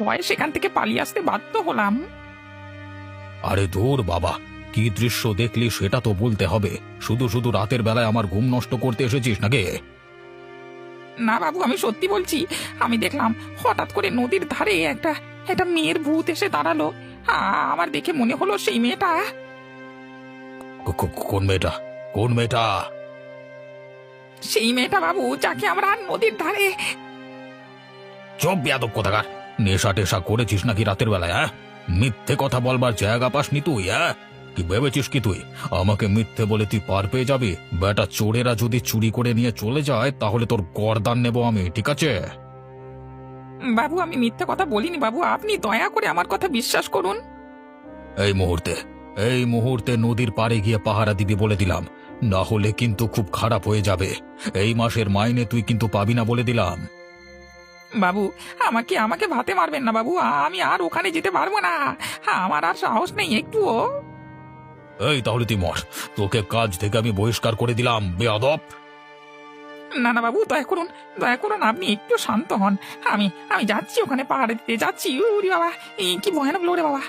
ভয়ে সেখান থেকে পালিয়ে আসতে বাধ্য হলাম। আরে ধুর বাবা, কি দৃশ্য দেখলি সেটা তো বলতে হবে। শুধু শুধু রাতের বেলায় আমার ঘুম নষ্ট করতে এসেছিস নাকি? না বাবু, আমি সত্যি বলছি। আমি দেখলাম হঠাৎ করে নদীর ধারে একটা একটা মেয়ের ভূত এসে দাঁড়ালো। আমার দেখে মনে হলো সেই মেয়েটা। কোন মেয়েটা? কোন মেয়েটা? সেই মেয়েটা বাবু, যাকে আমরা নদীর ধারে। চোখ বেয়াদব কোথাকার! নেশা টেশা করেছিস নাকি রাতের বেলায়? হ্যাঁ, মিথ্যে কথা বলবার জায়গা পাসনি তুই? হ্যাঁ, কি ভেবেছিস কি তুই আমাকে মিথ্যে বলে তুই পার পেয়ে যাবি? বেটা চোরেরা যদি চুরি করে নিয়ে চলে যায় তাহলে তোর গর্দান নেব আমি, ঠিক আছে? বাবু, আমি মিথ্যে কথা বলিনি বাবু, আপনি দয়া করে আমার কথা বিশ্বাস করুন। এই মুহূর্তে নদীর পাড়ে গিয়ে পাহারা দিবি বলে দিলাম, না হলে কিন্তু খুব খারাপ হয়ে যাবে। এই মাসের মাইনে তুই কিন্তু পাবি না বলে দিলাম। বাবু, আমাকে আমাকে ভাতে মারবেন না বাবু, আমি আর ওখানে যেতে পারবো না। আমার আর সাহস নেই একটুও। এই তাহলে তুই মর, তোকে কাজ থেকে আমি বহিষ্কার করে দিলাম, বেয়াদব। না না বাবু, দয়া করুন, দয়া করুন, আপনি একটু শান্ত হন। আমি আমি যাচ্ছি, ওখানে পাহাড়ে দিতে যাচ্ছি। উরি বাবা, এই কি ভয়ানক লোরে বাবা।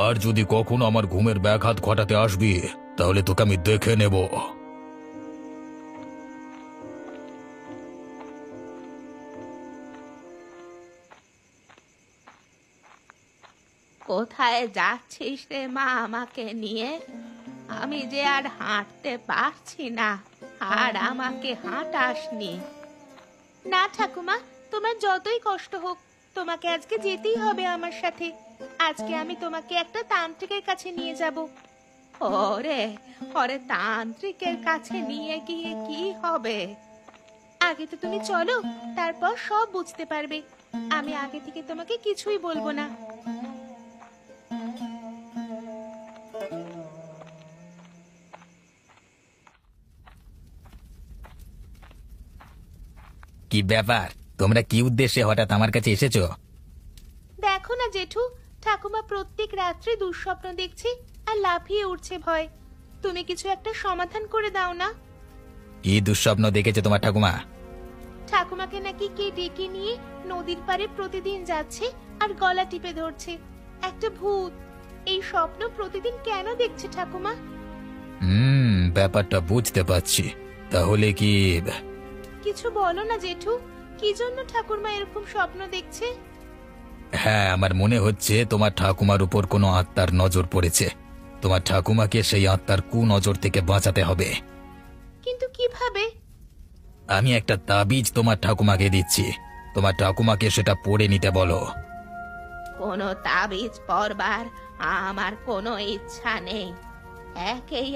আর যদি কখনো আমার ঘুমের ব্যাঘাত ঘটাতে আসবি তাহলে তোকে আমি দেখে নেব। কোথায় যাচ্ছিস রে মা আমাকে নিয়ে? আমি যে আর হাঁটতে পারছি না, আর আমাকে হাঁটাসনি। না ঠাকুমা, তোমার যতই কষ্ট হোক তোমাকে আজকে যেতেই হবে আমার সাথে। আজকে আমি তোমাকে একটা তান্ত্রিকের কাছে নিয়ে যাব। ওরে ওরে, তান্ত্রিকের কাছে নিয়ে গিয়ে কি হবে? আগে তো তুমি চলো, তারপর সব বুঝতে পারবে। আমি আগে থেকে তোমাকে কিছুই বলবো না। কি ব্যাপার, তোমরা কি উদ্দেশ্যে হঠাৎ আমার কাছে এসেছো? দেখো না জেঠু, ঠাকুমা প্রত্যেক রাত্রে দুঃস্বপ্ন দেখছে আর লাফিয়ে উঠছে ভয়। তুমি কিছু একটা সমাধান করে দাও না। কি দুঃস্বপ্ন দেখেছে তোমার ঠাকুমা? ঠাকুমাকে নাকি কে ডেকে নিয়ে নদীর পাড়ে প্রতিদিন যাচ্ছে আর গলা টিপে ধরছে। একটা ভূত। এই স্বপ্ন প্রতিদিন কেন দেখছে ঠাকুমা? ব্যাপারটা বুঝতে পারছি। তাহলে কি? কিছু বলো না জেঠু, কি জন্য ঠাকুরমা এরকম স্বপ্ন দেখছে? হ্যাঁ, আমার মনে হচ্ছে তোমার ঠাকুমার উপর কোনো আত্মার নজর পড়েছে। তোমার ঠাকুমাকে সেই আত্মার কুনজর থেকে বাঁচাতে হবে। কিন্তু কিভাবে? আমি একটা তাবিজ তোমার ঠাকুমাকে দিচ্ছি, তোমার ঠাকুমাকে সেটা পড়ে নিতে বলো। কোনো তাবিজ পরবার আমার কোনো ইচ্ছা নেই। একেই